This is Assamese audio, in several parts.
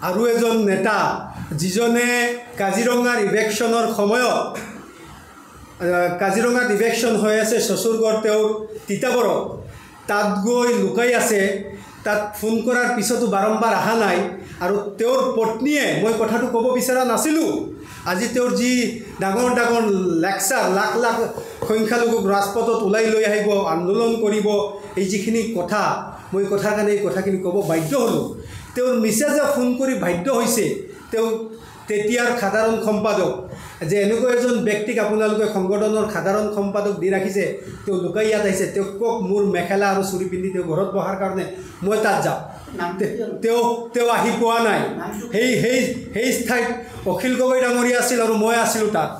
আৰু এজন নেতা যিজনে কাজিৰঙাৰ ইভেকশ্যনৰ সময়ত কাজিৰঙাত ইভেকশ্যন হৈ আছে শশুৰগড় তেওঁৰ তিতাবৰত তাত গৈ লুকাই আছে তাত ফোন কৰাৰ পিছতো বাৰম্বাৰ অহা নাই আৰু তেওঁৰ পত্নীয়ে মই কথাটো ক'ব বিচৰা নাছিলোঁ আজি তেওঁৰ যি ডাঙৰ ডাঙৰ লেকচাৰ লাখ লাখ সংখ্যালঘুক ৰাজপথত ওলাই লৈ আহিব আন্দোলন কৰিব এই যিখিনি কথা মই কথাৰ কাৰণে এই কথাখিনি ক'ব বাধ্য হ'লোঁ তেওঁৰ মিছেজে ফোন কৰি বাধ্য হৈছে তেওঁ তেতিয়াৰ সাধাৰণ সম্পাদক যে এনেকুৱা এজন ব্যক্তিক আপোনালোকে সংগঠনৰ সাধাৰণ সম্পাদক দি ৰাখিছে তেওঁ লুকাই ইয়াত আহিছে তেওঁ কক মোৰ মেখেলা আৰু চুৰি পিন্ধি তেওঁ ঘৰত বহাৰ কাৰণে মই তাত যাওঁ তেওঁ আহি পোৱা নাই সেই ঠাইত অখিল গগৈ ডাঙৰীয়া আছিল আৰু মই আছিলোঁ তাত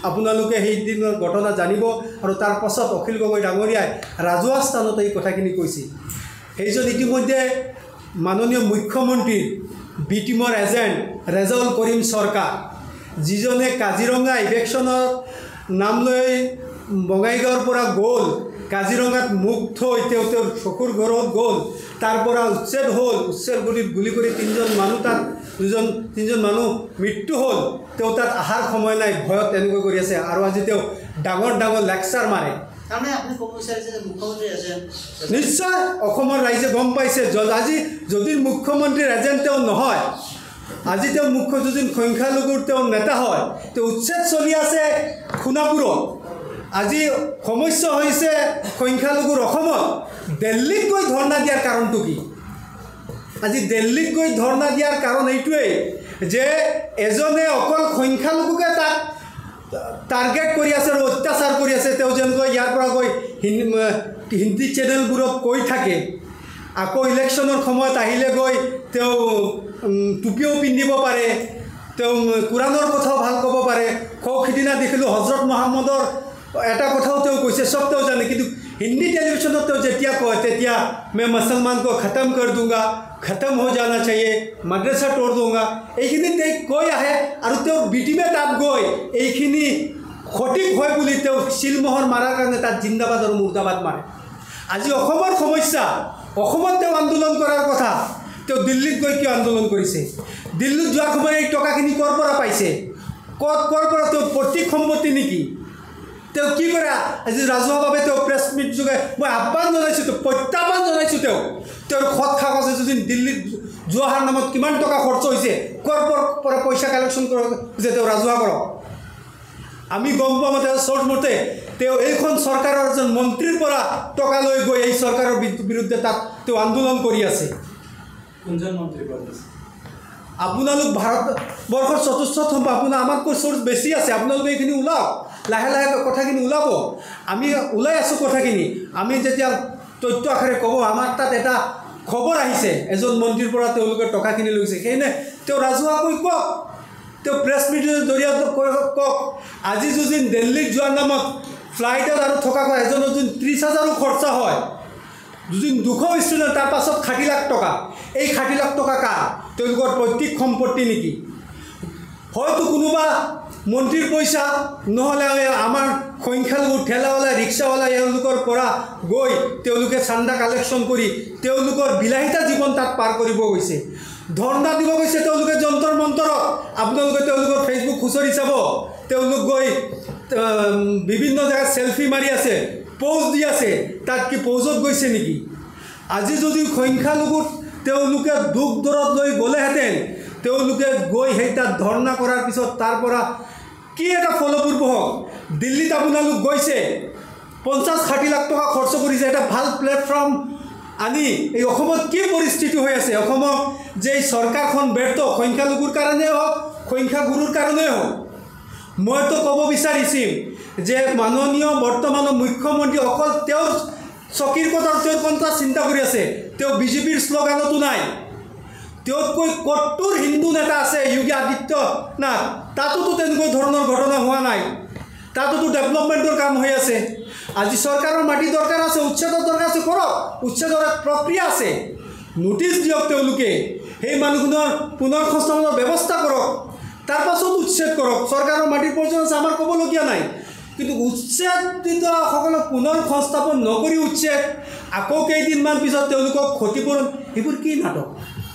আপোনালোকে সেইদিনৰ ঘটনা জানিব আৰু তাৰ পাছত অখিল গগৈ ডাঙৰীয়াই ৰাজহুৱা স্থানত এই কথাখিনি কৈছিল সেইজন ইতিমধ্যে মাননীয় মুখ্যমন্ত্ৰীৰ বি টিমৰ এজেণ্ট ৰেজাউল কৰিম চৰকাৰ যিজনে কাজিৰঙা ইভেকশ্যনৰ নাম লৈ বঙাইগাঁৱৰ পৰা গ'ল কাজিৰঙাত মুখ থৈ তেওঁ তেওঁৰ চকুৰ ঘৰত গ'ল তাৰ পৰা উচ্ছেদ হ'ল উচ্ছেদ গুলি কৰি তিনিজন মানুহ মৃত্যু হ'ল তেওঁ তাত অহাৰ সময় নাই ভয়ত তেনেকৈ কৰি আছে আৰু আজি তেওঁ ডাঙৰ ডাঙৰ লেকচাৰ মাৰে নিশ্চয় অসমৰ ৰাইজে গম পাইছে আজি যদি মুখ্যমন্ত্ৰীৰ এজেণ্ট তেওঁ নহয় আজি তেওঁ মুখ্য যদি সংখ্যালঘুৰ তেওঁ নেতা হয় তেওঁ উচ্ছেদ চলি আছে সোণাপুৰত আজি সমস্যা হৈছে সংখ্যালঘুৰ অসমত দিল্লীত গৈ ধৰ্ণা দিয়াৰ কাৰণটো কি আজি দিল্লীত গৈ ধৰ্ণা দিয়াৰ কাৰণ এইটোৱেই যে এজনে অকল সংখ্যালঘুকে তাক টাৰ্গেট কৰি আছে আৰু অত্যাচাৰ কৰি আছে তেওঁ যেনেকৈ ইয়াৰ পৰা গৈ হিন্দী চেনেলবোৰত কৈ থাকে আকৌ ইলেকশ্যনৰ সময়ত আহিলে গৈ তেওঁ টুপিও পিন্ধিব পাৰে তেওঁ কোৰাণৰ কথাও ভাল ক'ব পাৰে সিদিনা দেখিলোঁ হজৰত মহম্মদৰ এটা কথাও তেওঁ কৈছে চব তেওঁ জানে কিন্তু হিন্দী টেলিভিশ্যনত তেওঁ যেতিয়া কয় তেতিয়া মই মুছলমান को खत्म कर दूंगा खत्म हो जाना चाहिए मद्रासा तोड़ दूंगा এইখিনি তেওঁ কৈ আহে আৰু তেওঁ বিটিমে তাত গৈ এইখিনি সঠিক হয় বুলি তেওঁ শিলমোহৰ মাৰাৰ কাৰণে তাত জিন্দাবাদ আৰু মুৰ্দাবাদ মাৰে আজি অসমৰ সমস্যা অসমত তেওঁ আন্দোলন কৰাৰ কথা তেওঁ দিল্লীত গৈ কিয় আন্দোলন কৰিছে দিল্লীত যোৱাৰ সময়ত এই টকাখিনি ক'ৰ পৰা পাইছে ক'ৰ পৰা তেওঁ প্ৰতীক সম্পত্তি নেকি তেওঁ কি কৰে আজি ৰাজহুৱাভাৱে তেওঁ প্ৰেছ মিট যোগে মই আহ্বান জনাইছোঁ তেওঁ প্ৰত্যাহ্বান জনাইছোঁ তেওঁৰ খত কাগজে যদি দিল্লীত যোৱাৰ নামত কিমান টকা খৰচ হৈছে ক'ৰ পৰা পইচা কালেকশ্যন কৰক যে তেওঁ ৰাজহুৱা কৰক আমি গম পোৱা মতে চৰ্ট মতে তেওঁ এইখন চৰকাৰৰ এজন মন্ত্ৰীৰ পৰা টকা লৈ গৈ এই চৰকাৰৰ বিৰুদ্ধে তাত তেওঁ আন্দোলন কৰি আছে কোনজন মন্ত্ৰী আপোনালোক ভাৰতবৰ্ষৰ চতুৰ্থ সম্পাদক আপোনাৰ আমাতকৈ চ'ৰ্চ বেছি আছে আপোনালোকে এইখিনি ওলাওক লাহে লাহে কথাখিনি ওলাব আমি ওলাই আছোঁ কথাখিনি আমি যেতিয়া তথ্য আকাৰে ক'ব আমাৰ তাত এটা খবৰ আহিছে এজন মন্ত্ৰীৰ পৰা তেওঁলোকে টকাখিনি লৈছে সেইনে তেওঁ ৰাজহুৱাকৈ কওক তেওঁ প্ৰেছ মিটৰ জৰিয়তে কওক আজি যদি দিল্লীত যোৱাৰ নামত ফ্লাইটত আৰু থকা এজনৰ যদি 30,000 খৰচা হয় যদি 200 ষ্টুডেণ্ট তাৰ পাছত 60 লাখ টকা এই 60 লাখ টকা কাৰ তেওঁলোকৰ পৈতৃক সম্পত্তি নেকি হয়তো কোনোবা মন্ত্ৰীৰ পইচা নহ'লে আমাৰ সংখ্যালঘু ঠেলাৱালা ৰিক্সাৱালা এওঁলোকৰ পৰা গৈ তেওঁলোকে চান্দা কালেকশ্যন কৰি তেওঁলোকৰ বিলাসিতা জীৱন তাত পাৰ কৰিব গৈছে ধৰ্ণা দিব গৈছে তেওঁলোকে যন্তৰ মন্তৰত আপোনালোকে তেওঁলোকৰ ফেচবুক খুচৰি চাব তেওঁলোক গৈ বিভিন্ন জেগাত চেলফি মাৰি আছে প'জ দি আছে তাত কি প'জত গৈছে নেকি আজি যদি সংখ্যালঘুত তেওঁলোকে দুখ দৰদ লৈ গ'লেহেঁতেন তেওঁলোকে গৈ সেই তাত ধৰ্ণা কৰাৰ পিছত তাৰ পৰা কি এটা ফলপ্ৰসূ হওক দিল্লীত আপোনালোক গৈছে 50-60 লাখ টকা খৰচ কৰিছে এটা ভাল প্লেটফৰ্ম আনি এই অসমত কি পৰিস্থিতি হৈ আছে অসমত যে এই চৰকাৰখন ব্যৰ্থ সংখ্যালঘুৰ কাৰণে হওক সংখ্যাগুৰুৰ কাৰণে হওক মইতো ক'ব বিচাৰিছোঁ যে মাননীয় বৰ্তমানৰ মুখ্যমন্ত্ৰী অকল তেওঁৰ চকীৰ কথা তেওঁৰ কথা চিন্তা কৰি আছে তেওঁ বিজেপিৰ শ্লোগানতো নাই তেওঁতকৈ কট্টৰ হিন্দু নেতা আছে যোগী আদিত্যনাথ তাতোতো তেনেকৈ ধৰণৰ ঘটনা হোৱা নাই তাতোতো ডেভেলপমেণ্টৰ কাম হৈ আছে আজি চৰকাৰৰ মাটি দৰকাৰ আছে উচ্ছেদৰ দৰকাৰ আছে কৰক উচ্ছেদৰ প্ৰক্ৰিয়া আছে নোটিছ দিয়ক তেওঁলোকে সেই মানুহজনৰ পুনৰ সংস্থাপনৰ ব্যৱস্থা কৰক তাৰ পাছত উচ্ছেদ কৰক চৰকাৰৰ মাটিৰ প্ৰয়োজন আছে আমাৰ ক'বলগীয়া নাই কিন্তু উচ্ছেদিতসকলক পুনৰ সংস্থাপন নকৰি উচ্ছেদ আকৌ কেইদিনমান পিছত তেওঁলোকক ক্ষতিপূৰণ এইবোৰ কি নাটক